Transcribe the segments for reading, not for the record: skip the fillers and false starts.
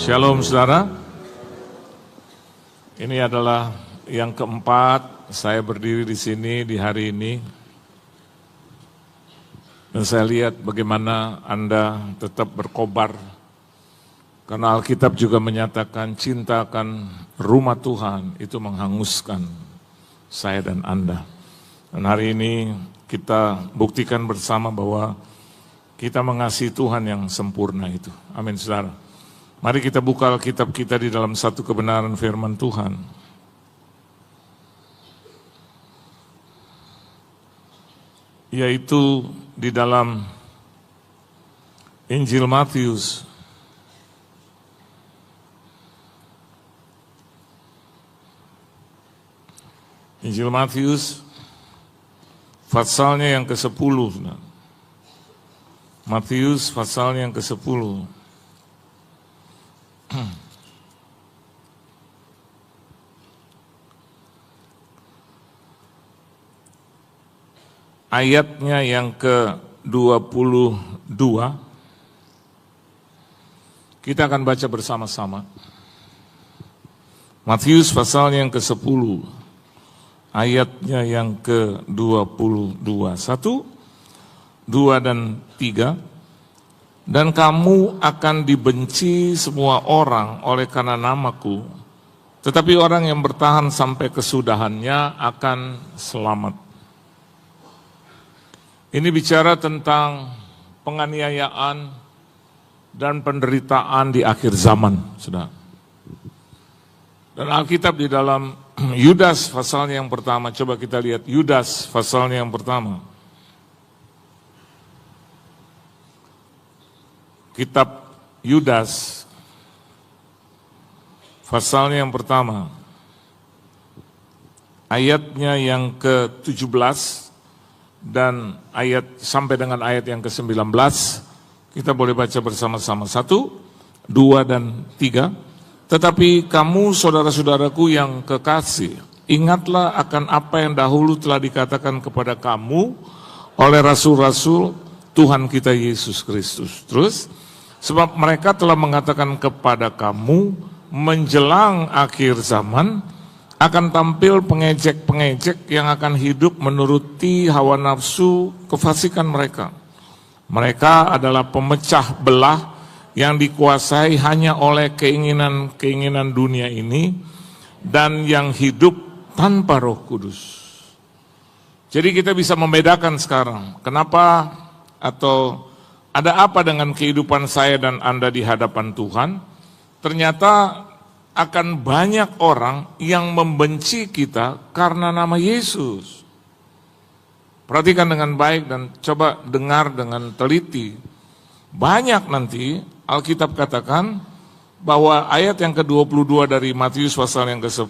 Shalom saudara, ini adalah yang keempat saya berdiri di sini di hari ini. Dan saya lihat bagaimana Anda tetap berkobar. Karena Alkitab juga menyatakan cinta akan rumah Tuhan itu menghanguskan saya dan Anda. Dan hari ini kita buktikan bersama bahwa kita mengasihi Tuhan yang sempurna itu. Amin saudara. Mari kita buka Alkitab kita di dalam satu kebenaran firman Tuhan. Yaitu di dalam Injil Matius. Injil Matius, pasalnya yang ke-10. Matius, pasalnya yang ke-10. Ayatnya yang ke-22, kita akan baca bersama-sama. Matius pasalnya yang ke-10, ayatnya yang ke-22. 1, 2, dan 3. Dan kamu akan dibenci semua orang oleh karena namaku, tetapi orang yang bertahan sampai kesudahannya akan selamat. Ini bicara tentang penganiayaan dan penderitaan di akhir zaman, saudara. Dan Alkitab di dalam Yudas pasalnya yang pertama, coba kita lihat Yudas pasalnya yang pertama. Kitab Yudas, pasalnya yang pertama, ayatnya yang ke-17 dan ayat sampai dengan ayat yang ke-19, kita boleh baca bersama-sama. 1, 2, dan 3. Tetapi kamu saudara-saudaraku yang kekasih, ingatlah akan apa yang dahulu telah dikatakan kepada kamu oleh rasul-rasul Tuhan kita Yesus Kristus. Terus, sebab mereka telah mengatakan kepada kamu, menjelang akhir zaman, akan tampil pengejek-pengejek yang akan hidup menuruti hawa nafsu kefasikan mereka. Mereka adalah pemecah belah yang dikuasai hanya oleh keinginan-keinginan dunia ini, dan yang hidup tanpa Roh Kudus. Jadi kita bisa membedakan sekarang, kenapa atau ada apa dengan kehidupan saya dan Anda di hadapan Tuhan? Ternyata akan banyak orang yang membenci kita karena nama Yesus. Perhatikan dengan baik dan coba dengar dengan teliti. Banyak nanti Alkitab katakan bahwa ayat yang ke-22 dari Matius pasal yang ke-10,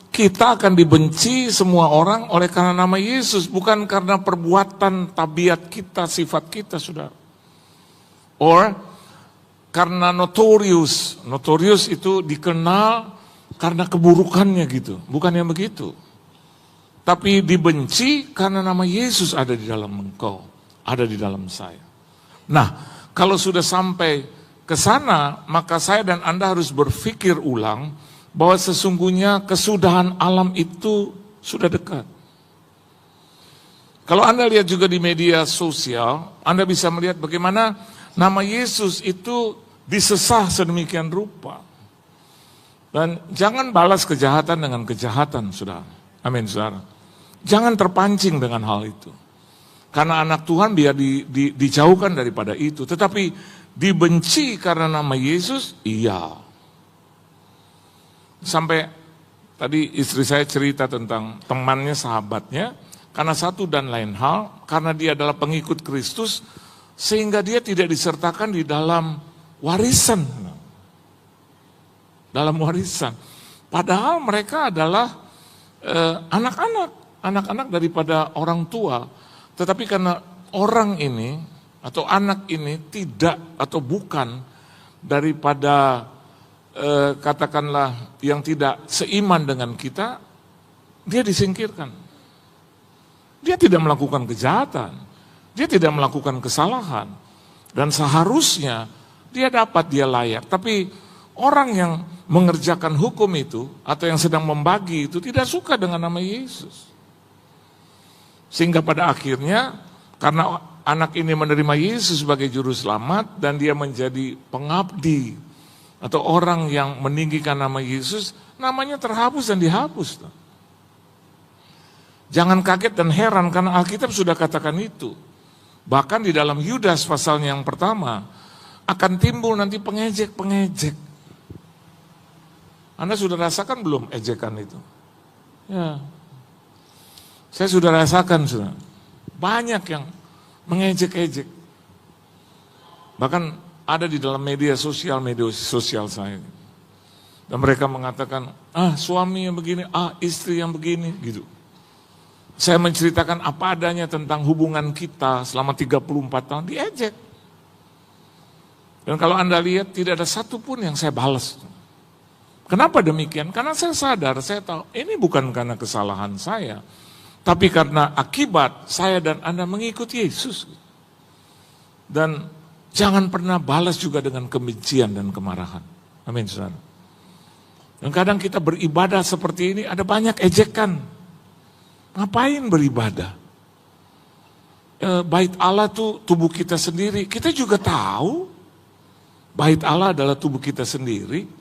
kita akan dibenci semua orang oleh karena nama Yesus, bukan karena perbuatan, tabiat kita, sifat kita, saudara. Or karena notorious itu dikenal karena keburukannya gitu, bukan yang begitu. Tapi dibenci karena nama Yesus ada di dalam engkau, ada di dalam saya. Nah, kalau sudah sampai ke sana, maka saya dan Anda harus berpikir ulang bahwa sesungguhnya kesudahan alam itu sudah dekat. Kalau Anda lihat juga di media sosial, Anda bisa melihat bagaimana nama Yesus itu disesah sedemikian rupa. Dan jangan balas kejahatan dengan kejahatan, saudara. Amin, saudara. Jangan terpancing dengan hal itu. Karena anak Tuhan biar dijauhkan daripada itu. Tetapi dibenci karena nama Yesus, iya. Sampai tadi istri saya cerita tentang temannya, sahabatnya, karena satu dan lain hal, karena dia adalah pengikut Kristus, sehingga dia tidak disertakan di dalam warisan. Dalam warisan. Padahal mereka adalah anak-anak daripada orang tua. Tetapi karena orang ini atau anak ini tidak atau bukan daripada katakanlah yang tidak seiman dengan kita, dia disingkirkan. Dia tidak melakukan kejahatan. Dia tidak melakukan kesalahan. Dan seharusnya dia dapat, dia layak. Tapi Orang yang mengerjakan hukum itu atau yang sedang membagi itu tidak suka dengan nama Yesus. Sehingga pada akhirnya karena anak ini menerima Yesus sebagai juru selamat dan dia menjadi pengabdi atau orang yang meninggikan nama Yesus, namanya terhapus dan dihapus. Jangan kaget dan heran karena Alkitab sudah katakan itu. Bahkan di dalam Yudas pasalnya yang pertama akan timbul nanti pengejek-pengejek. Anda sudah rasakan belum ejekan itu? Ya. Saya sudah rasakan sudah. Banyak yang mengejek-ejek. Bahkan ada di dalam media sosial saya. Dan mereka mengatakan, suami yang begini, istri yang begini, gitu. Saya menceritakan apa adanya tentang hubungan kita selama 34 tahun, diejek. Dan kalau Anda lihat, tidak ada satupun yang saya balas. Kenapa demikian? Karena saya sadar, saya tahu, ini bukan karena kesalahan saya, tapi karena akibat saya dan Anda mengikuti Yesus. Dan jangan pernah balas juga dengan kebencian dan kemarahan. Amin, saudara. Dan kadang kita beribadah seperti ini, ada banyak ejekan. Ngapain beribadah? Bait Allah tuh tubuh kita sendiri. Kita juga tahu, bait Allah adalah tubuh kita sendiri.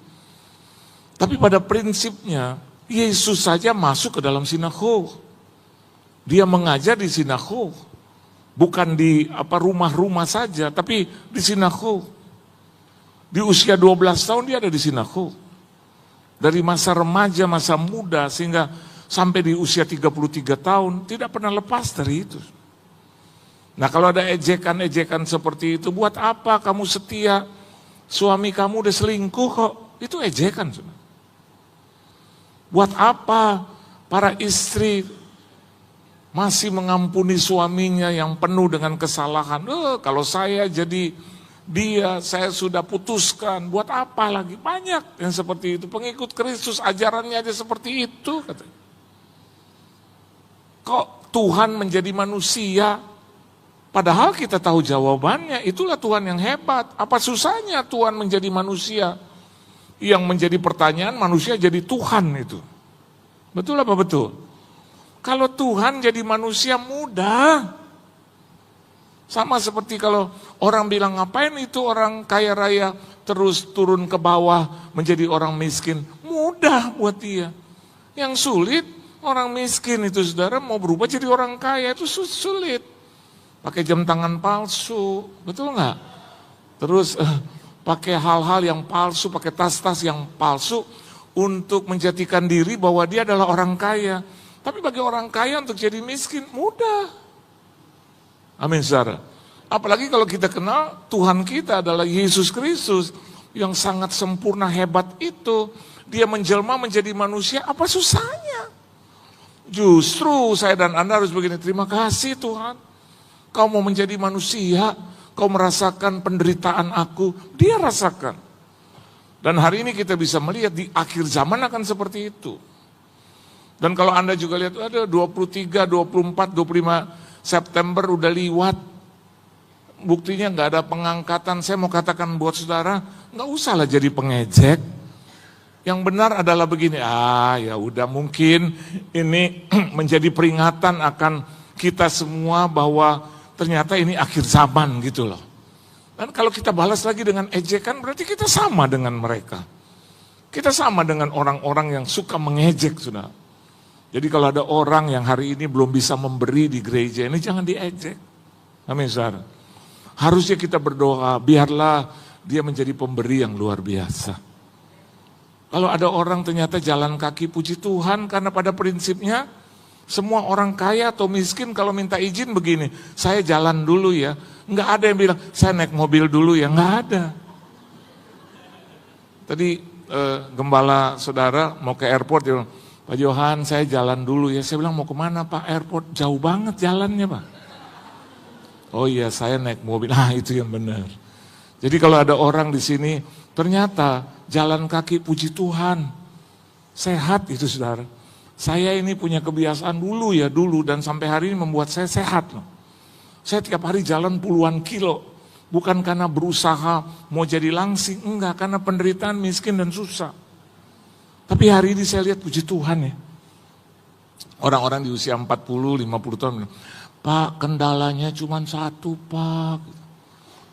Tapi pada prinsipnya, Yesus saja masuk ke dalam sinagog. Dia mengajar di sinagog. Bukan di rumah-rumah saja, tapi di sinagog. Di usia 12 tahun dia ada di sinagog. Dari masa remaja, masa muda, sehingga sampai di usia 33 tahun, tidak pernah lepas dari itu. Nah kalau ada ejekan-ejekan seperti itu, buat apa kamu setia? Suami kamu udah selingkuh kok, itu ejekan. Buat apa para istri masih mengampuni suaminya yang penuh dengan kesalahan? Kalau saya jadi dia, saya sudah putuskan, buat apa lagi? Banyak yang seperti itu, pengikut Kristus ajarannya aja seperti itu. Katanya. Kok Tuhan menjadi manusia? Padahal kita tahu jawabannya, itulah Tuhan yang hebat. Apa susahnya Tuhan menjadi manusia? Yang menjadi pertanyaan, manusia jadi Tuhan itu. Betul apa betul? Kalau Tuhan jadi manusia mudah. Sama seperti kalau orang bilang, ngapain itu orang kaya raya terus turun ke bawah menjadi orang miskin? Mudah buat dia. Yang sulit, orang miskin itu saudara mau berubah jadi orang kaya itu sulit. Pakai jam tangan palsu, betul nggak? Terus pakai hal-hal yang palsu, pakai tas-tas yang palsu untuk menjadikan diri bahwa dia adalah orang kaya. Tapi bagi orang kaya untuk jadi miskin mudah. Amin, saudara. Apalagi kalau kita kenal Tuhan kita adalah Yesus Kristus yang sangat sempurna hebat itu. Dia menjelma menjadi manusia, apa susahnya? Justru saya dan Anda harus begini, terima kasih Tuhan. Kau mau menjadi manusia, kau merasakan penderitaan aku, dia rasakan. Dan hari ini kita bisa melihat di akhir zaman akan seperti itu. Dan kalau Anda juga lihat, ada 23, 24, 25 September udah liwat. Buktinya nggak ada pengangkatan. Saya mau katakan buat saudara, nggak usahlah jadi pengejek. Yang benar adalah begini, ya udah mungkin ini menjadi peringatan akan kita semua bahwa ternyata ini akhir zaman gitu loh. Dan kalau kita balas lagi dengan ejekan, berarti kita sama dengan mereka. Kita sama dengan orang-orang yang suka mengejek, saudara. Jadi kalau ada orang yang hari ini belum bisa memberi di gereja ini, jangan diejek. Amin, saudara. Harusnya kita berdoa, biarlah dia menjadi pemberi yang luar biasa. Kalau ada orang ternyata jalan kaki, puji Tuhan, karena pada prinsipnya, semua orang kaya atau miskin kalau minta izin begini, saya jalan dulu ya. Enggak ada yang bilang, saya naik mobil dulu ya, enggak ada. Tadi gembala saudara mau ke airport, dia bilang, Pak Johan saya jalan dulu ya. Saya bilang mau kemana Pak? Airport jauh banget jalannya Pak. Oh iya saya naik mobil, itu yang benar. Jadi kalau ada orang di sini, ternyata jalan kaki puji Tuhan, sehat itu saudara. Saya ini punya kebiasaan dulu dan sampai hari ini membuat saya sehat loh. Saya tiap hari jalan puluhan kilo, Bukan karena berusaha mau jadi langsing, enggak, karena penderitaan, miskin dan susah. Tapi hari ini saya lihat puji Tuhan ya. Orang-orang di usia 40, 50 tahun bilang, Pak kendalanya cuma satu Pak.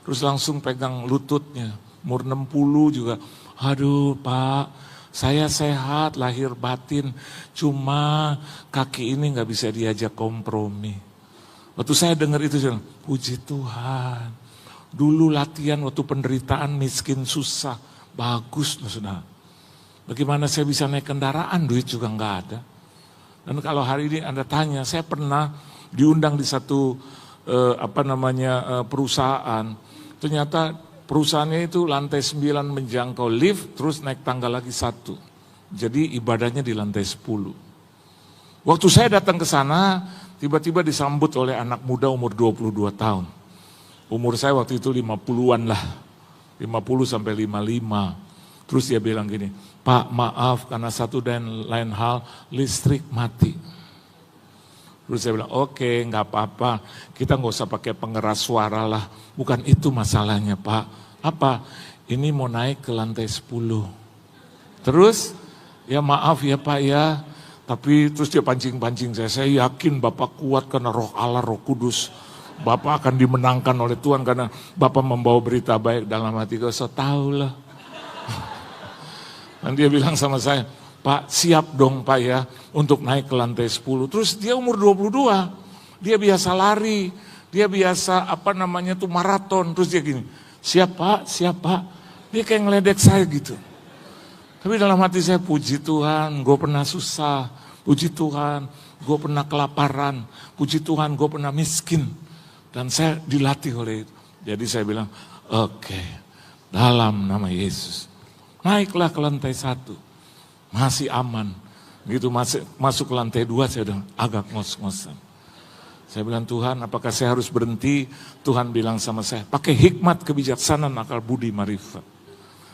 Terus langsung pegang lututnya, umur 60 juga. Aduh Pak, saya sehat lahir batin, cuma kaki ini gak bisa diajak kompromi. Waktu saya dengar itu, saya bilang, puji Tuhan. Dulu latihan waktu penderitaan, miskin, susah, bagus loh saudara. Bagaimana saya bisa naik kendaraan, duit juga nggak ada. Dan kalau hari ini Anda tanya, saya pernah diundang di satu perusahaan. Ternyata perusahaannya itu lantai 9 menjangkau lift, terus naik tangga lagi 1. Jadi ibadahnya di lantai 10. Waktu saya datang ke sana, tiba-tiba disambut oleh anak muda umur 22 tahun. Umur saya waktu itu 50-an lah, 50 sampai 55. Terus dia bilang gini, Pak maaf karena satu dan lain hal listrik mati. Terus saya bilang oke, nggak apa-apa, kita nggak usah pakai pengeras suara lah. Bukan itu masalahnya Pak. Apa? Ini mau naik ke lantai 10. Terus ya maaf ya Pak ya, tapi terus dia pancing-pancing saya yakin Bapak kuat karena roh Allah, roh kudus. Bapak akan dimenangkan oleh Tuhan karena Bapak membawa berita baik dalam hati. Gak usah tahu lah. Dan dia bilang sama saya, Pak siap dong Pak ya untuk naik ke lantai 10. Terus dia umur 22, dia biasa lari, dia biasa maraton. Terus dia gini, siap Pak. Dia kayak ngeledek saya gitu. Tapi dalam hati saya, puji Tuhan gue pernah susah, puji Tuhan gue pernah kelaparan, puji Tuhan gue pernah miskin. Dan saya dilatih oleh itu. Jadi saya bilang, oke, dalam nama Yesus. Naiklah ke lantai 1. Masih aman. Begitu masuk ke lantai 2, saya udah agak ngos-ngosan. Saya bilang, Tuhan apakah saya harus berhenti? Tuhan bilang sama saya, pakai hikmat, kebijaksanaan, akal budi, marifat.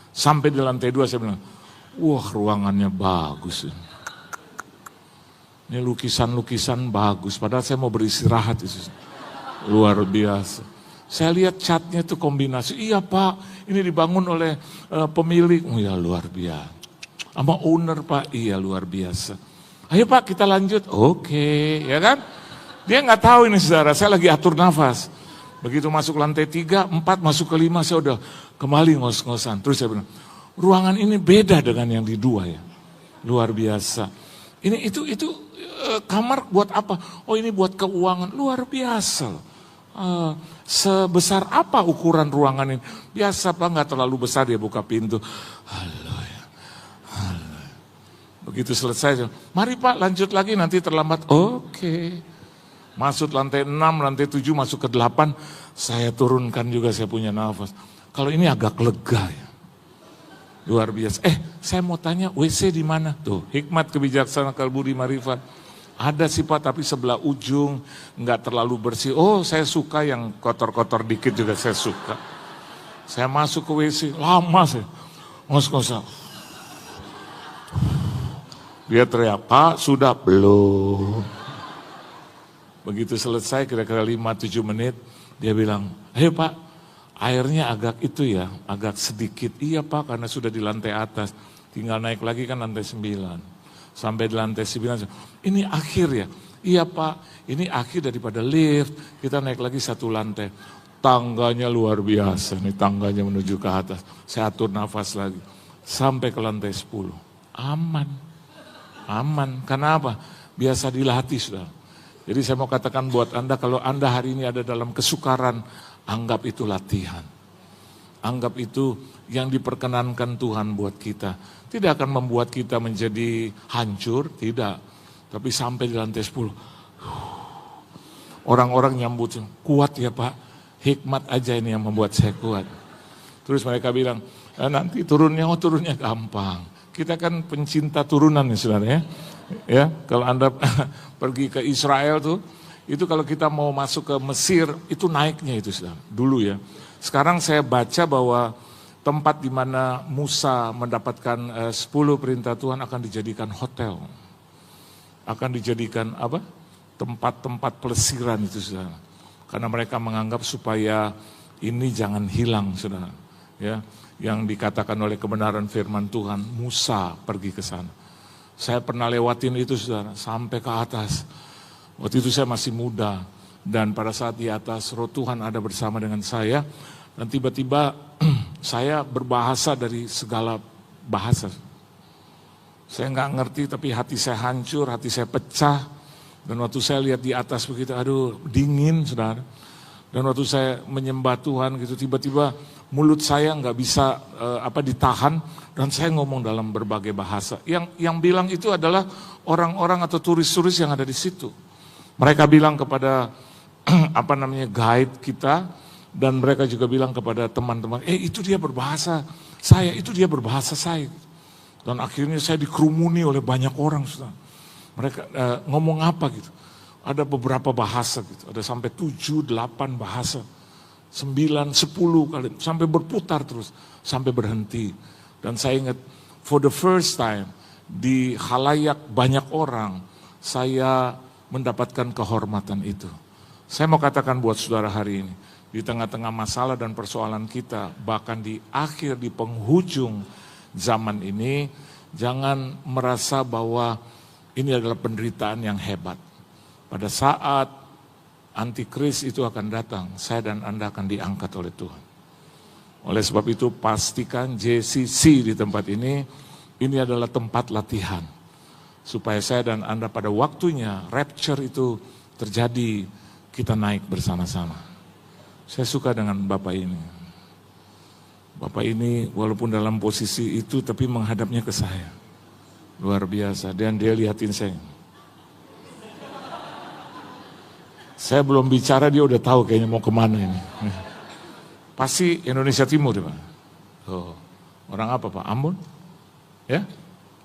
Sampai di lantai 2 saya bilang, wah ruangannya bagus. Ini lukisan-lukisan bagus. Padahal saya mau beristirahat. Luar biasa. Saya lihat catnya itu kombinasi. Iya Pak, ini dibangun oleh pemilik. Oh ya luar biasa. Sama owner Pak, iya luar biasa. Ayo Pak kita lanjut. Oke, ya kan? Dia nggak tahu ini saudara, saya lagi atur nafas. Begitu masuk lantai 3, 4, masuk ke 5, saya udah kembali ngos-ngosan. Terus saya bilang, ruangan ini beda dengan yang di 2 ya. Luar biasa. Ini itu kamar buat apa? Oh ini buat keuangan, luar biasa. Sebesar apa ukuran ruangan ini? Biasa Pak, nggak terlalu besar, dia buka pintu. Haleluya. Begitu selesai, mari Pak lanjut lagi nanti terlambat. Oke. Masuk lantai 6, lantai 7, masuk ke 8. Saya turunkan juga, saya punya nafas. Kalau ini agak lega ya. Luar biasa. Saya mau tanya WC di mana? Tuh, hikmat, kebijaksanaan, akal budi, marifat. Ada sih Pak, tapi sebelah ujung, nggak terlalu bersih. Oh saya suka yang kotor-kotor dikit juga saya suka. Saya masuk ke WC, lama saya. Ngos-ngosan. Dia teriak, Pak sudah belum. Begitu selesai kira-kira 5-7 menit, dia bilang, ayo Pak, airnya agak itu ya, agak sedikit. Iya Pak, karena sudah di lantai atas. Tinggal naik lagi kan lantai 9. Sampai di lantai 9, ini akhir ya? Iya Pak, ini akhir daripada lift, kita naik lagi 1 lantai. Tangganya luar biasa, nih tangganya menuju ke atas. Saya atur nafas lagi, sampai ke lantai 10. Aman, karena apa? Biasa dilatih sudah. Jadi saya mau katakan buat Anda, kalau Anda hari ini ada dalam kesukaran, anggap itu latihan. Anggap itu yang diperkenankan Tuhan buat kita. Tidak akan membuat kita menjadi hancur, tidak. Tapi sampai di lantai 10. Orang-orang nyambut, kuat ya Pak. Hikmat aja ini yang membuat saya kuat. Terus mereka bilang, nanti turunnya gampang. Kita kan pencinta turunan ya saudara ya. Ya, kalau Anda pergi ke Israel tuh, itu kalau kita mau masuk ke Mesir, itu naiknya itu saudara. Dulu ya. Sekarang saya baca bahwa tempat di mana Musa mendapatkan 10 perintah Tuhan akan dijadikan hotel. Akan dijadikan tempat-tempat pelesiran itu saudara. Karena mereka menganggap supaya Ini jangan hilang, saudara. Ya, yang dikatakan oleh kebenaran firman Tuhan, Musa pergi ke sana. Saya pernah lewatin itu, saudara, sampai ke atas. Waktu itu saya masih muda, dan pada saat di atas roh Tuhan ada bersama dengan saya, dan tiba-tiba saya berbahasa dari segala bahasa. Saya nggak ngerti, tapi hati saya hancur, hati saya pecah. Dan waktu saya lihat di atas begitu, aduh dingin, saudara. Dan waktu saya menyembah Tuhan gitu, tiba-tiba mulut saya nggak bisa ditahan, dan saya ngomong dalam berbagai bahasa. Yang bilang itu adalah orang-orang atau turis-turis yang ada di situ. Mereka bilang kepada guide kita, dan mereka juga bilang kepada teman-teman, itu dia berbahasa saya, itu dia berbahasa saya. Dan akhirnya saya dikerumuni oleh banyak orang, saudara. Mereka ngomong apa gitu. Ada beberapa bahasa gitu, ada sampai 7, 8 bahasa. 9, 10 kali, sampai berputar terus, sampai berhenti. Dan saya ingat, for the first time, di khalayak banyak orang, saya mendapatkan kehormatan itu. Saya mau katakan buat saudara hari ini, di tengah-tengah masalah dan persoalan kita, bahkan di akhir, di penghujung zaman ini, jangan merasa bahwa ini adalah penderitaan yang hebat. Pada saat antikris itu akan datang, saya dan Anda akan diangkat oleh Tuhan. Oleh sebab itu pastikan JCC di tempat ini adalah tempat latihan. Supaya saya dan Anda pada waktunya rapture itu terjadi, kita naik bersama-sama. Saya suka dengan Bapak ini. Bapak ini walaupun dalam posisi itu tapi menghadapnya ke saya. Luar biasa, dan dia lihatin saya. Saya belum bicara dia udah tahu kayaknya mau kemana ini. Pasti Indonesia Timur Pak. Oh, orang apa Pak? Ambon? Ya?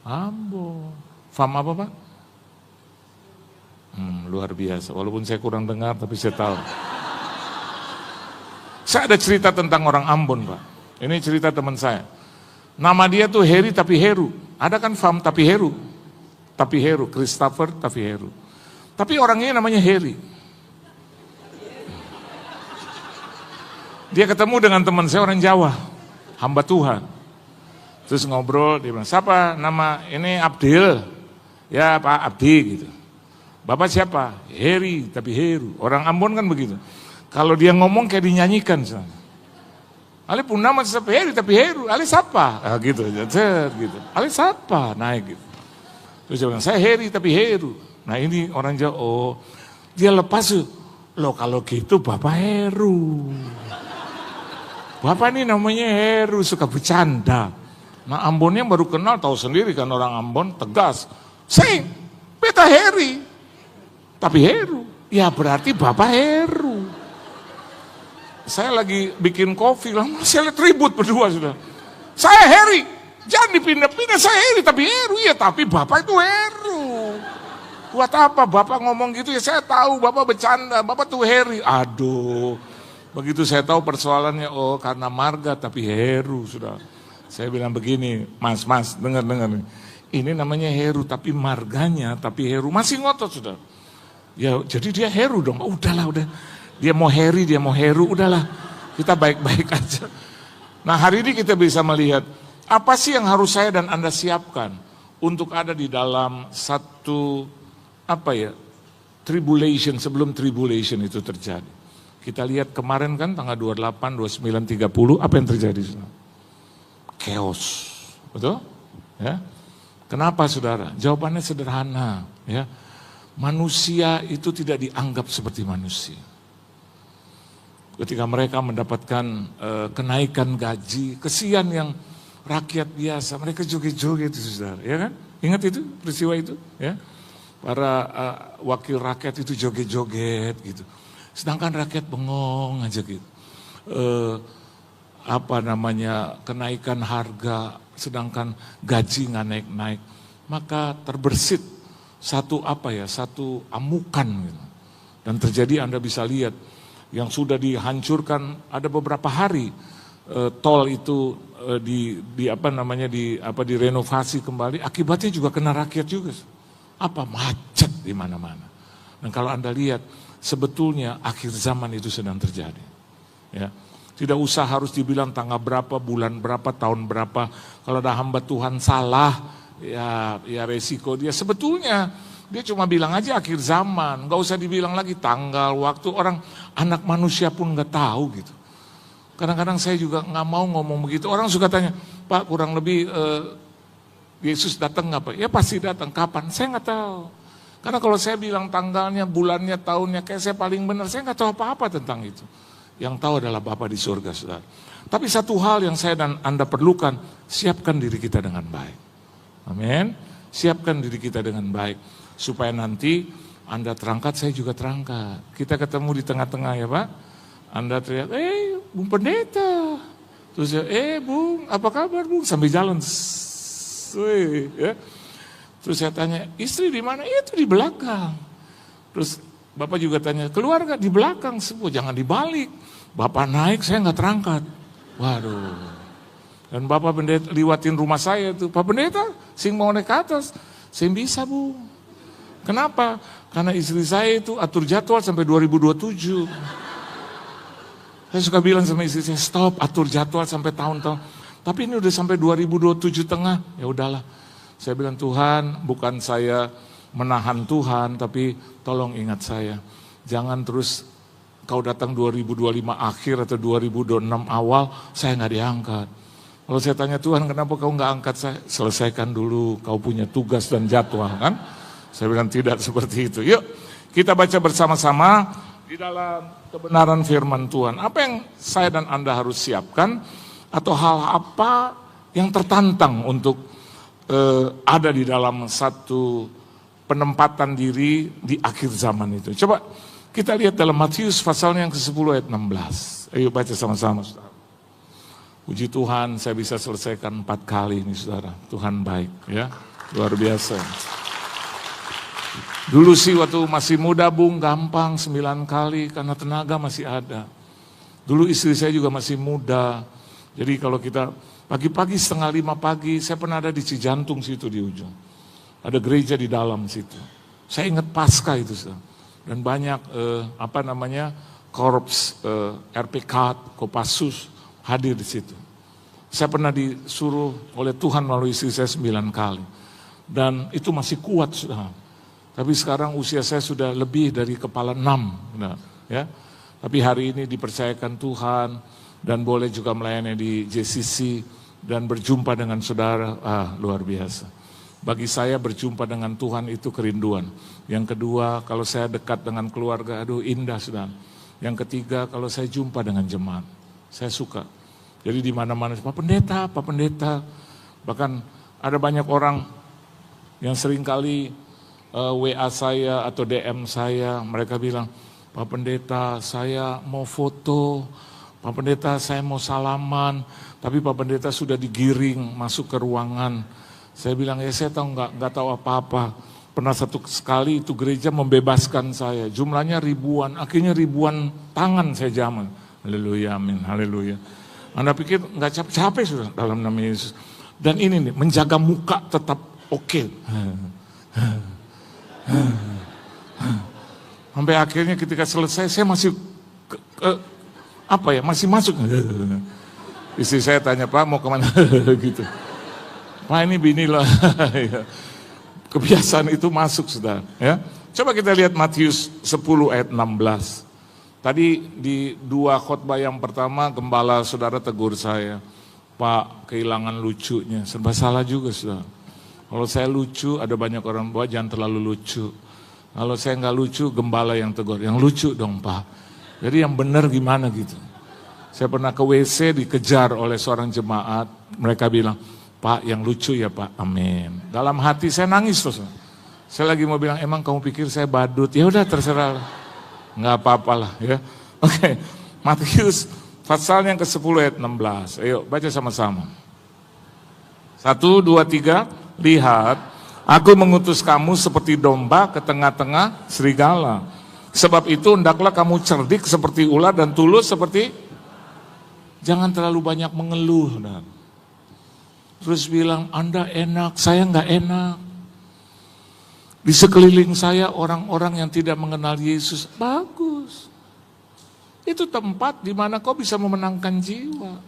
Ambon. Fam apa Pak? Luar biasa, walaupun saya kurang dengar tapi saya tahu. Saya ada cerita tentang orang Ambon Pak. Ini cerita teman saya. Nama dia tuh Heri tapi Heru. Ada kan Fam tapi Heru. Tapi Heru, Christopher tapi Heru. Tapi orangnya namanya Heri. Dia ketemu dengan teman saya orang Jawa, hamba Tuhan. Terus ngobrol, dia bilang, siapa nama ini? Abdil. Ya Pak Abdi gitu. Bapak siapa? Heri tapi Heru. Orang Ambon kan begitu. Kalau dia ngomong kayak dinyanyikan. Ale pun nama siapa? Heri tapi Heru. Ale siapa? Gitu. Ale siapa? Naik gitu. Terus dia bilang, saya Heri tapi Heru. Nah ini orang Jawa, dia lepas, loh kalau gitu Bapak Heru. Bapak ini namanya Heru, suka bercanda. Nah Ambonnya baru kenal, tahu sendiri kan orang Ambon, tegas. Saya, beta Heri, tapi Heru. Ya berarti Bapak Heru. Saya lagi bikin kopi, saya lihat ribut berdua sudah. Saya Heri, jangan dipindah-pindah, saya Heri, tapi Heru. Ya tapi Bapak itu Heru. Buat apa Bapak ngomong gitu ya, saya tahu Bapak bercanda, Bapak tuh Heri. Aduh. Begitu saya tahu persoalannya, oh karena marga tapi Heru sudah. Saya bilang begini, mas dengar nih. Ini namanya Heru tapi marganya tapi Heru, masih ngotot sudah. Ya jadi dia Heru dong, udahlah udah. Dia mau Heri, dia mau Heru, udahlah. Kita baik-baik aja. Nah hari ini kita bisa melihat, apa sih yang harus saya dan Anda siapkan untuk ada di dalam satu, tribulation, sebelum tribulation itu terjadi. Kita lihat kemarin kan tanggal 28, 29, 30, apa yang terjadi? Chaos, betul? Ya. Kenapa saudara? Jawabannya sederhana. Ya. Manusia itu tidak dianggap seperti manusia. Ketika mereka mendapatkan kenaikan gaji, kesian yang rakyat biasa, mereka joget-joget itu saudara, ya kan? Ingat itu peristiwa itu? Ya. Para wakil rakyat itu joget-joget gitu. Sedangkan rakyat bengong aja gitu. Kenaikan harga, sedangkan gaji nggak naik-naik. Maka terbersit satu amukan gitu. Dan terjadi Anda bisa lihat yang sudah dihancurkan ada beberapa hari tol itu direnovasi kembali, akibatnya juga kena rakyat juga. Macet di mana-mana. Dan kalau Anda lihat sebetulnya akhir zaman itu sedang terjadi. Ya. Tidak usah harus dibilang tanggal berapa, bulan berapa, tahun berapa. Kalau ada hamba Tuhan salah, ya resiko dia. Sebetulnya dia cuma bilang aja akhir zaman, nggak usah dibilang lagi tanggal, waktu. Orang anak manusia pun nggak tahu gitu. Kadang-kadang saya juga nggak mau ngomong begitu. Orang suka tanya, Pak kurang lebih Yesus datang nggak Pak? Ya pasti datang. Kapan? Saya nggak tahu. Karena kalau saya bilang tanggalnya, bulannya, tahunnya, kayak saya paling benar, saya nggak tahu apa-apa tentang itu. Yang tahu adalah Bapa di surga, saudara. Tapi satu hal yang saya dan Anda perlukan, siapkan diri kita dengan baik. Amin. Siapkan diri kita dengan baik. Supaya nanti Anda terangkat, saya juga terangkat. Kita ketemu di tengah-tengah ya Pak. Anda teriak, Bung Pendeta. Terus Bung, apa kabar Bung? Sambil jalan. Ya. Terus saya tanya, istri di mana? Itu di belakang. Terus Bapak juga tanya, keluarga di belakang semua, jangan dibalik. Bapak naik, saya nggak terangkat. Waduh. Dan Bapak Pendeta liwatin rumah saya tuh, Pak Pendeta, sing mau naik ke atas. Saya bisa Bu. Kenapa? Karena istri saya itu atur jadwal sampai 2027. Saya suka bilang sama istri saya, stop atur jadwal sampai tahun-tahun. Tapi ini udah sampai 2027 tengah, ya udahlah. Saya bilang Tuhan, bukan saya menahan Tuhan, tapi tolong ingat saya. Jangan terus kau datang 2025 akhir atau 2026 awal, saya nggak diangkat. Kalau saya tanya Tuhan, kenapa kau nggak angkat saya? Selesaikan dulu, kau punya tugas dan jadwal kan? Saya bilang tidak seperti itu. Yuk, kita baca bersama-sama di dalam kebenaran firman Tuhan. Apa yang saya dan Anda harus siapkan, atau hal apa yang tertantang untuk ada di dalam satu penempatan diri di akhir zaman itu. Coba kita lihat dalam Matius pasal yang ke-10 ayat 16. Ayo baca sama-sama saudara. Puji Tuhan saya bisa selesaikan 4 kali ini saudara. Tuhan baik ya, luar biasa. Dulu sih waktu masih muda Bung gampang 9 kali karena tenaga masih ada. Dulu istri saya juga masih muda. Jadi kalau kita pagi-pagi 4:30 pagi, saya pernah ada di Cijantung situ di ujung. Ada gereja di dalam situ. Saya ingat Pasca itu, dan banyak korps RPK, Kopassus hadir di situ. Saya pernah disuruh oleh Tuhan melalui istri saya 9 kali, dan itu masih kuat sudah. Tapi sekarang usia saya sudah lebih dari kepala 6, ya. Tapi hari ini dipercayakan Tuhan dan boleh juga melayani di JCC dan berjumpa dengan saudara, luar biasa. Bagi saya berjumpa dengan Tuhan itu kerinduan. Yang kedua, kalau saya dekat dengan keluarga, aduh indah saudara. Yang ketiga, kalau saya jumpa dengan jemaat, saya suka. Jadi di mana-mana, Pak Pendeta. Bahkan ada banyak orang yang seringkali WA saya atau DM saya, mereka bilang, Pak Pendeta saya mau foto, Pak Pendeta saya mau salaman, tapi Pak Pendeta sudah digiring masuk ke ruangan. Saya bilang, ya saya nggak tahu apa-apa. Pernah satu sekali itu gereja membebaskan saya. Jumlahnya ribuan, akhirnya ribuan tangan saya jaman. Haleluya, amin, haleluya. Anda pikir nggak capek-capek sudah dalam nama Yesus. Dan ini nih, menjaga muka tetap oke. Sampai akhirnya ketika selesai, saya masih, masih masuk. Istri saya tanya, Pak mau kemana? Gitu. Wah ini bini lah, kebiasaan itu masuk sudah. Ya. Coba kita lihat Matius 10 ayat 16. Tadi di 2 khotbah yang pertama, gembala saudara tegur saya, Pak kehilangan lucunya, serba salah juga sudah. Kalau saya lucu, ada banyak orang bahwa jangan terlalu lucu. Kalau saya nggak lucu, gembala yang tegur, yang lucu dong Pak. Jadi yang benar gimana gitu. Saya pernah ke WC dikejar oleh seorang jemaat, mereka bilang, Pak yang lucu ya Pak, amin. Dalam hati saya nangis terus. Saya lagi mau bilang, emang kamu pikir saya badut? Ya udah terserah, nggak apa-apalah ya. Oke, Matius pasal yang ke-10 ayat 16. Ayo baca sama-sama. 1, 2, 3. Lihat, aku mengutus kamu seperti domba ke tengah-tengah serigala. Sebab itu hendaklah kamu cerdik seperti ular dan tulus seperti. Jangan terlalu banyak mengeluh. Terus bilang, Anda enak, saya nggak enak. Di sekeliling saya orang-orang yang tidak mengenal Yesus, bagus. Itu tempat di mana kau bisa memenangkan jiwa.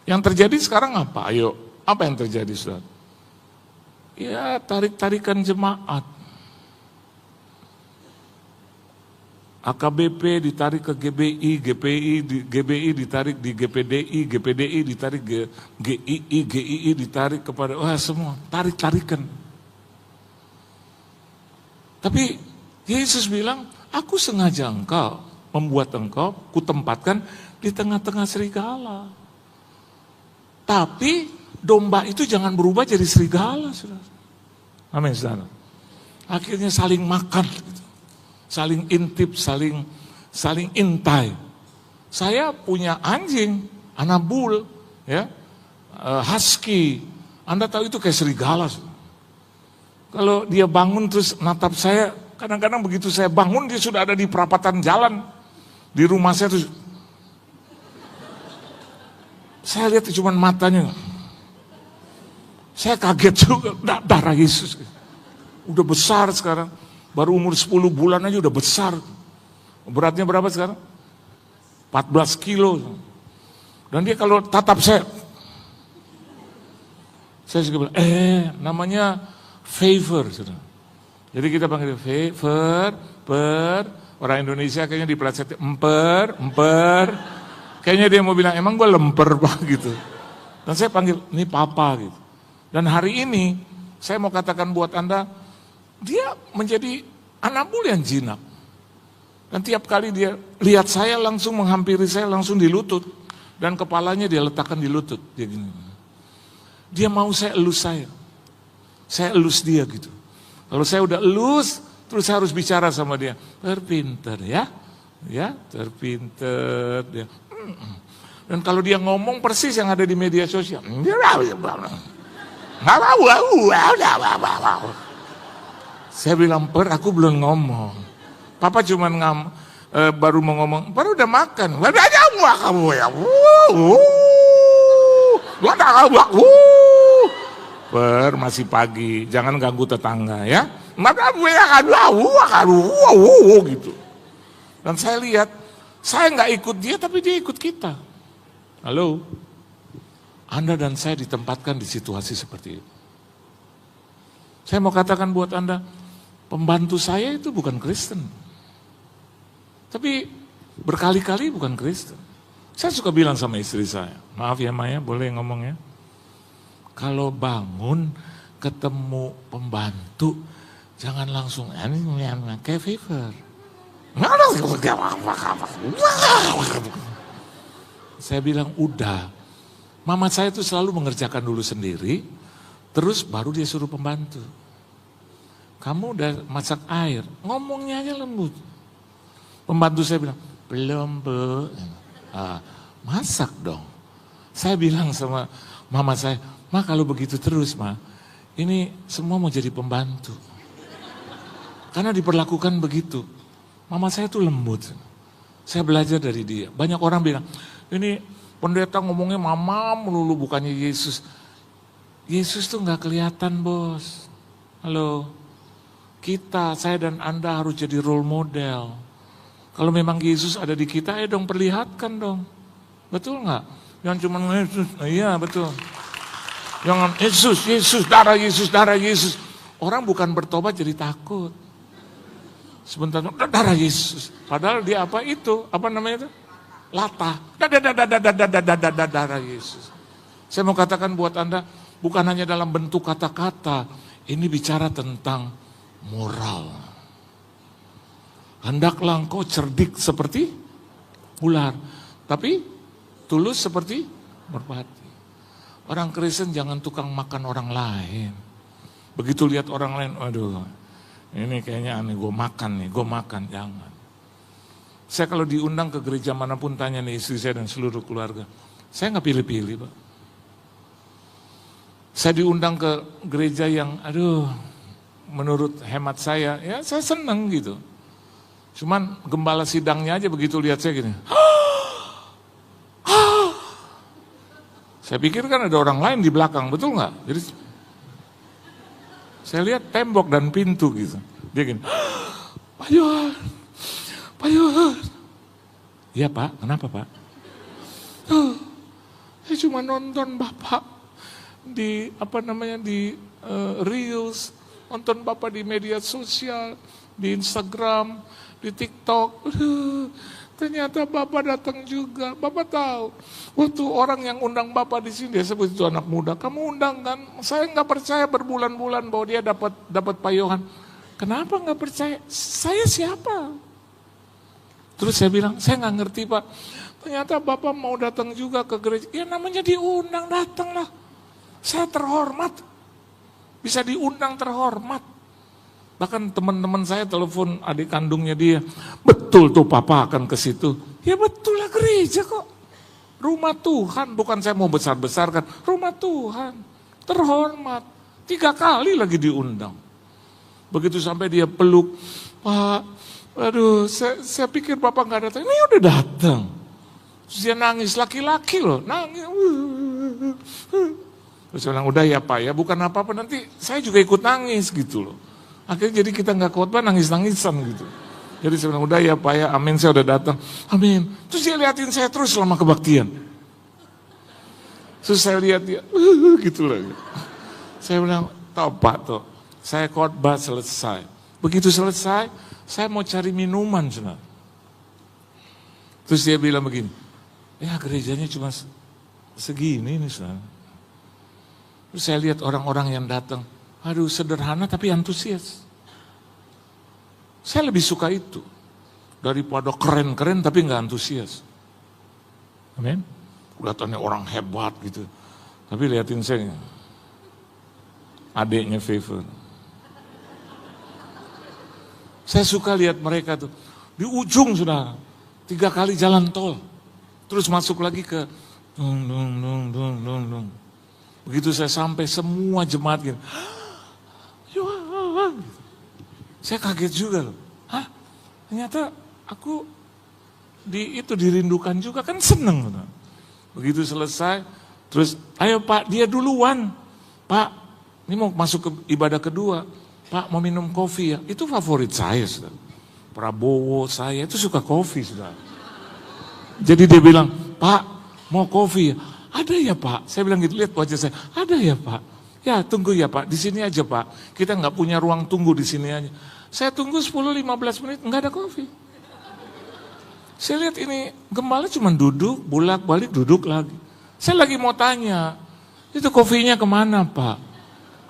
Yang terjadi sekarang apa? Ayo, apa yang terjadi, saudara? Ya, tarik-tarikan jemaat. AKBP ditarik ke GBI, GBI ditarik di GPDI, GPDI ditarik ke GII, GII ditarik kepada, wah semua, tarik-tarikan. Tapi Yesus bilang, aku sengaja membuat engkau, kutempatkan di tengah-tengah serigala. Tapi domba itu jangan berubah jadi serigala, saudara. Amin, saudara. Akhirnya saling makan, gitu. Saling intip, saling intai. Saya punya anjing, Anabul, ya, husky. Anda tahu itu kayak serigala. Kalau dia bangun terus natap saya, kadang-kadang begitu saya bangun dia sudah ada di perapatan jalan di rumah saya terus. Saya lihat cuma matanya. Saya kaget juga, darah Yesus. Udah besar sekarang. Baru umur 10 bulan aja udah besar. Beratnya berapa sekarang? 14 kilo. Dan dia kalau tatap saya juga bilang, namanya favor. Jadi kita panggil favor, orang Indonesia kayaknya dipeleset, emper. Kayaknya dia mau bilang, emang gue lemper pak gitu. Dan saya panggil, ini papa gitu. Dan hari ini, saya mau katakan buat Anda, dia menjadi Anabul yang jinak. Dan tiap kali dia lihat saya langsung menghampiri saya langsung di lutut. Dan kepalanya dia letakkan di lutut. Dia gini. Dia mau saya elus saya. Saya elus dia gitu. Kalau saya udah elus, terus saya harus bicara sama dia. Terpinter ya. Ya, terpinter. Dia. Dan kalau dia ngomong persis yang ada di media sosial. Saya bilang, aku belum ngomong. Papa cuma baru mau ngomong, baru udah makan. Udah aja kamu ya. Masih pagi, jangan ganggu tetangga ya. Maka gue akan gitu. Dan saya lihat, saya nggak ikut dia, tapi dia ikut kita. Halo, Anda dan saya ditempatkan di situasi seperti itu. Saya mau katakan buat Anda, pembantu saya itu bukan Kristen. Tapi berkali-kali bukan Kristen. Saya suka bilang sama istri saya, maaf ya Maya, boleh ngomong ya. Kalau bangun ketemu pembantu, jangan langsung kayak favor. Saya bilang udah, mama saya itu selalu mengerjakan dulu sendiri, terus baru dia suruh pembantu. Kamu udah masak air, ngomongnya aja lembut. Pembantu saya bilang, belum bu. Masak dong. Saya bilang sama mama saya, Ma kalau begitu terus Ma, ini semua mau jadi pembantu. Karena diperlakukan begitu. Mama saya tuh lembut. Saya belajar dari dia. Banyak orang bilang, ini pendeta ngomongnya mama melulu bukannya Yesus. Yesus tuh gak kelihatan bos. Halo. Kita, saya dan Anda harus jadi role model. Kalau memang Yesus ada di kita, ayo dong perlihatkan dong. Betul nggak? Jangan cuma Yesus, iya betul. Jangan Yesus, darah Yesus. Orang bukan bertobat jadi takut. Sebentar, darah Yesus. Padahal dia apa itu? Apa namanya itu? Latah. Darah Yesus. Saya mau katakan buat Anda, bukan hanya dalam bentuk kata-kata. Ini bicara tentang moral. Hendaklah engkau cerdik seperti ular, tapi tulus seperti merpati. Orang Kristen jangan tukang makan orang lain. Begitu lihat orang lain, aduh, ini kayaknya aneh, gue makan, jangan. Saya kalau diundang ke gereja manapun tanya nih istri saya dan seluruh keluarga, saya nggak pilih-pilih Pak. Saya diundang ke gereja yang, menurut hemat saya, ya saya senang gitu. Cuman gembala sidangnya aja begitu lihat saya gini. Saya pikir kan ada orang lain di belakang, betul nggak? Jadi saya lihat tembok dan pintu gitu. Dia gini, Pak Yohan. Iya Pak, kenapa Pak? Saya cuma nonton Bapak di Reels, nonton Bapak di media sosial, di Instagram, di TikTok. Ternyata Bapak datang juga. Bapak tahu, waktu orang yang undang Bapak di sini, dia sebut itu anak muda. Kamu undang kan? Saya nggak percaya berbulan-bulan bahwa dia dapat payohan. Kenapa nggak percaya? Saya siapa? Terus saya bilang, saya nggak ngerti Pak. Ternyata Bapak mau datang juga ke gereja. Ya namanya diundang, datanglah. Saya terhormat. Bisa diundang terhormat. Bahkan teman-teman saya telepon adik kandungnya dia. Betul tuh Papa akan ke situ. Ya betul lah, gereja kok. Rumah Tuhan, bukan saya mau besar-besarkan. Rumah Tuhan, terhormat. 3 kali lagi diundang. Begitu sampai dia peluk. Pak, aduh saya pikir Bapak gak datang. Ini udah datang. Terus dia nangis, laki-laki loh, nangis. Terus saya bilang, udah ya Pak ya, bukan apa-apa, nanti saya juga ikut nangis gitu loh. Akhirnya jadi kita gak khotbah, nangis-nangisan gitu. Jadi saya bilang, udah ya Pak ya, amin, saya udah datang. Amin. Terus dia liatin saya terus selama kebaktian. Terus saya lihat dia, gitu loh. Saya bilang, tau Pak tuh, saya khotbah selesai. Begitu selesai, saya mau cari minuman. Saudara. Terus dia bilang begini, ya gerejanya cuma segini nih saudara. Terus saya lihat orang-orang yang datang, aduh sederhana tapi antusias. Saya lebih suka itu daripada keren-keren tapi nggak antusias. Amin. Kelihatannya orang hebat gitu, tapi liatin saya, adiknya Favor. Saya suka lihat mereka tuh di ujung sudah 3 kali jalan tol, terus masuk lagi ke dung. Begitu saya sampai semua jemaat gitu. Saya kaget juga loh. Hah? Ternyata aku dirindukan juga, kan seneng. Begitu selesai, terus ayo Pak, dia duluan. Pak, ini mau masuk ke ibadah kedua. Pak mau minum kopi ya, itu favorit saya saudara. Prabowo saya itu suka kopi saudara. Jadi dia bilang, Pak mau kopi ya? Ada ya Pak, saya bilang gitu, lihat wajah saya, ada ya Pak. Ya tunggu ya Pak, di sini aja Pak. Kita nggak punya ruang tunggu di sini aja. Saya tunggu 10-15 menit, nggak ada kopi. Saya lihat ini gembala cuma duduk, bolak-balik duduk lagi. Saya lagi mau tanya, itu kopinya kemana Pak?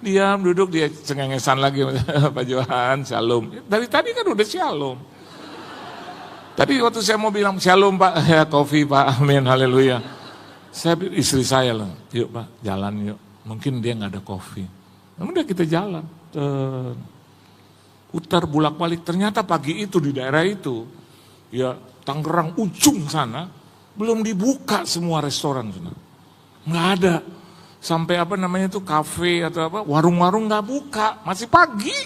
Diam, duduk, dia cengengesan lagi. Pak Johan, shalom. Dari tadi kan udah shalom. Tadi waktu saya mau bilang shalom Pak, ya kopi Pak, amin, haleluya. Saya istri saya lah, yuk Pak, jalan yuk. Mungkin dia nggak ada kopi. Udah kita jalan. Putar bolak-balik, ternyata pagi itu di daerah itu, ya Tangerang ujung sana, belum dibuka semua restoran. Nggak ada. Sampai kafe atau warung-warung nggak buka, masih pagi.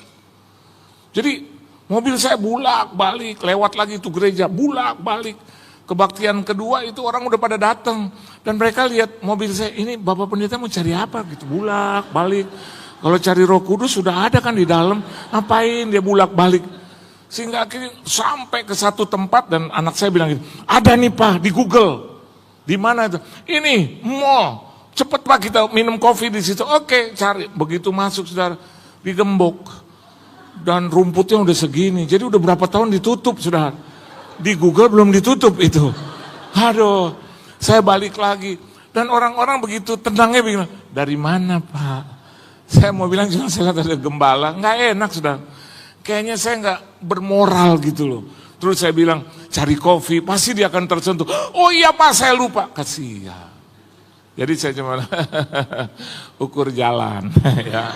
Jadi mobil saya bolak-balik, lewat lagi itu gereja, bolak-balik. Kebaktian kedua itu orang udah pada datang. Dan mereka lihat mobil saya, ini Bapak Pendeta mau cari apa gitu, bolak-balik. Kalau cari Roh Kudus sudah ada kan di dalam, ngapain dia bolak-balik. Sehingga akhirnya sampai ke satu tempat dan anak saya bilang gitu, ada nih Pak di Google. Di mana itu? Ini mall. Cepet Pak kita minum kopi di situ. Oke, cari. Begitu masuk saudara, digembok. Dan rumputnya udah segini. Jadi udah berapa tahun ditutup saudara. Di Google belum ditutup itu. Aduh, saya balik lagi. Dan orang-orang begitu tenangnya bilang, dari mana Pak? Saya mau bilang cuma saya lihat ada gembala. Nggak enak saudara. Kayaknya saya nggak bermoral gitu loh. Terus saya bilang, cari kopi, pasti dia akan tersentuh. Oh iya Pak, saya lupa. Kasihan. Jadi saya cuma ukur jalan. Ya.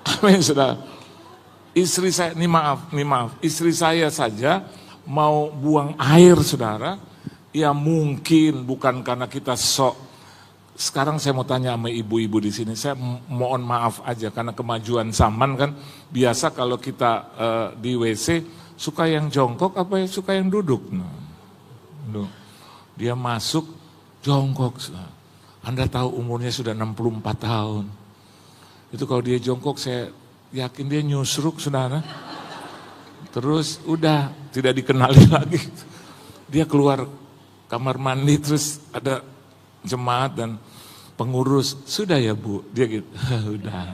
Amin saudara. Istri saya, ini maaf, istri saya saja mau buang air saudara, ya mungkin bukan karena kita sok. Sekarang saya mau tanya sama ibu-ibu di sini, saya mohon maaf aja karena kemajuan zaman kan, biasa kalau kita di WC suka yang jongkok apa ya suka yang duduk. Nah, dia masuk jongkok. Anda tahu umurnya sudah 64 tahun. Itu kalau dia jongkok saya yakin dia nyusruk saudara. Terus udah tidak dikenali lagi. Dia keluar kamar mandi, terus ada jemaat dan pengurus, sudah ya Bu? Dia gitu, udah.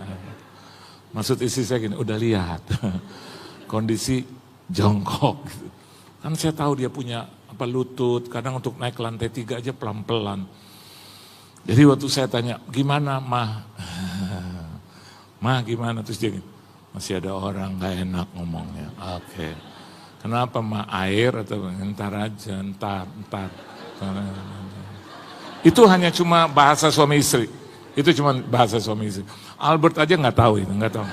Maksud istri saya gini, udah lihat kondisi jongkok. Gitu. Kan saya tahu dia punya lutut, kadang untuk naik ke lantai 3 aja pelan-pelan. Jadi waktu saya tanya, gimana Mah? Mah gimana? Terus dia gini, masih ada orang gak enak ngomongnya. Oke. Kenapa Mah? Air atau entar aja, entar. Itu hanya cuma bahasa suami istri. Itu cuma bahasa suami istri. Albert aja nggak tahu itu, nggak tahu.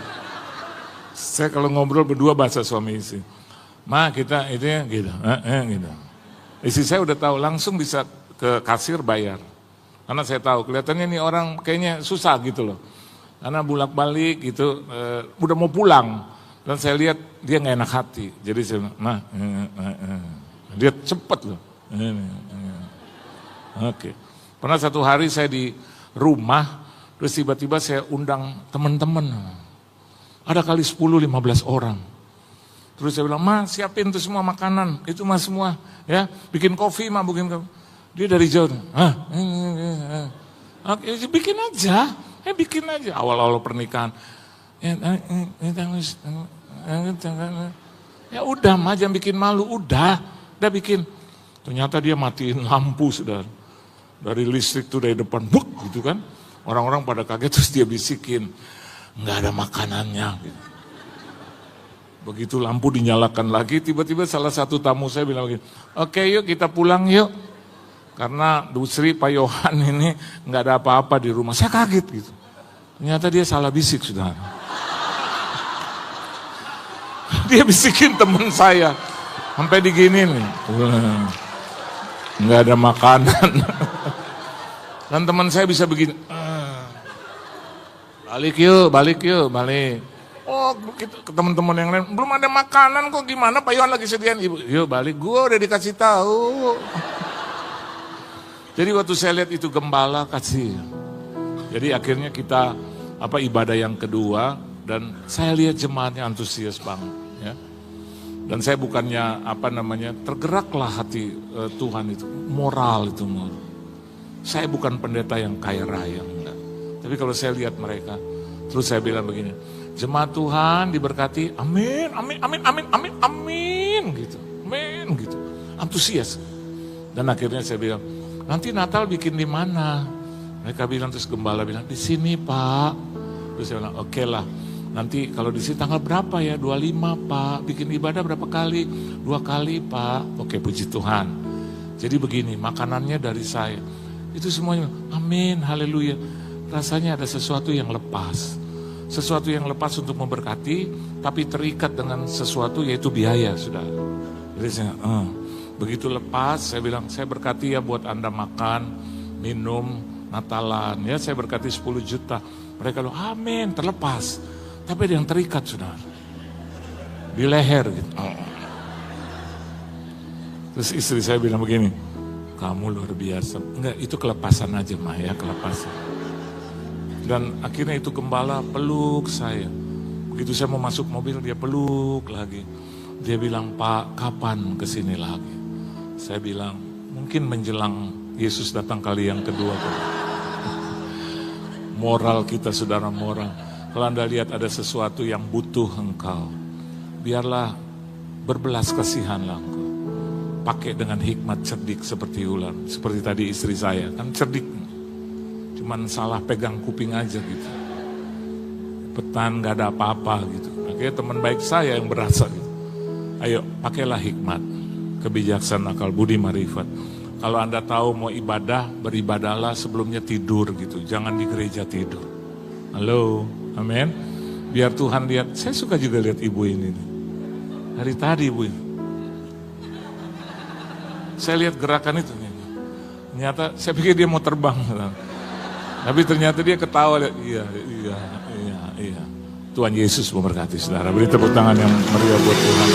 Saya kalau ngobrol berdua bahasa suami istri. Ma kita itu ya gitu, gitu. Istri saya udah tahu, langsung bisa ke kasir bayar. Karena saya tahu kelihatannya nih orang kayaknya susah gitu loh. Karena bolak-balik gitu, udah mau pulang. Dan saya lihat dia nggak enak hati. Jadi saya bilang, dia cepet loh. Oke. Pernah satu hari saya di rumah, terus tiba-tiba saya undang teman-teman. Ada kali 10-15 orang. Terus saya bilang, Ma siapin tuh semua makanan, itu mah semua. Ya, bikin kopi mah, bikin kopi. Dia dari jauh, oke, bikin aja. Bikin aja. Awal-awal pernikahan. Ya udah, Ma jangan bikin malu, udah bikin. Ternyata dia matiin lampu, sudah. Dari listrik tuh dari depan, buk gitu kan. Orang-orang pada kaget, terus dia bisikin, nggak ada makanannya. Gitu. Begitu lampu dinyalakan lagi, tiba-tiba salah satu tamu saya bilang begini, oke yuk kita pulang yuk. Karena Bu Sri, Pak Yohan ini nggak ada apa-apa di rumah. Saya kaget gitu. Ternyata dia salah bisik, saudara. Dia bisikin teman saya, sampai digini nih. Nggak ada makanan. Dan teman saya bisa begini. Balik yuk. Oh, ke teman-teman yang lain, belum ada makanan kok, gimana Pak Yohan lagi sediain ibu. Yuk balik, gue udah dikasih tahu. Jadi waktu saya lihat itu gembala kasih. Jadi akhirnya kita ibadah yang kedua, dan saya lihat jemaatnya antusias banget. Ya. Dan saya bukannya tergeraklah hati Tuhan itu, moral itu. Saya bukan pendeta yang kaya raya, enggak. Tapi kalau saya lihat mereka, terus saya bilang begini, jemaat Tuhan diberkati, amin, gitu, amin, gitu, antusias. Dan akhirnya saya bilang, nanti Natal bikin di mana? Mereka bilang, terus gembala bilang, di sini Pak. Terus saya bilang, oke lah, nanti kalau di sini tanggal berapa ya? 25 Pak, bikin ibadah berapa kali? 2 kali Pak. Oke, puji Tuhan. Jadi begini, makanannya dari saya. Itu semuanya, amin, haleluya. Rasanya ada sesuatu yang lepas. Sesuatu yang lepas untuk memberkati, tapi terikat dengan sesuatu yaitu biaya, sudah. Jadi saya, begitu lepas, saya bilang, saya berkati ya buat Anda makan, minum, Natalan. Ya, saya berkati 10 juta. Mereka bilang, amin, terlepas. Tapi ada yang terikat, sudah. Di leher gitu. Terus istri saya bilang begini, kamu luar biasa. Enggak, itu kelepasan aja mah ya, kelepasan. Dan akhirnya itu gembala peluk saya. Begitu saya mau masuk mobil, dia peluk lagi. Dia bilang, Pak, kapan kesini lagi? Saya bilang, mungkin menjelang Yesus datang kali yang kedua. Moral kita, saudara, moral. Kalau Anda lihat ada sesuatu yang butuh engkau, biarlah berbelas kasihanlah engkau. Pakai dengan hikmat, cerdik seperti ular. Seperti tadi istri saya, kan cerdik. Cuman salah pegang kuping aja gitu. Petan gak ada apa-apa gitu. Akhirnya teman baik saya yang berasa gitu. Ayo pakailah hikmat, kebijaksanaan, akal budi, marifat. Kalau Anda tahu mau ibadah, beribadahlah sebelumnya tidur gitu. Jangan di gereja tidur. Halo, amin. Biar Tuhan lihat, saya suka juga lihat ibu ini. Hari tadi ibu ini. Saya lihat gerakan itu. Ternyata saya pikir dia mau terbang. Tapi ternyata dia ketawa. Iya. Tuhan Yesus memberkati saudara. Beri tepuk tangan yang meriah buat Tuhan.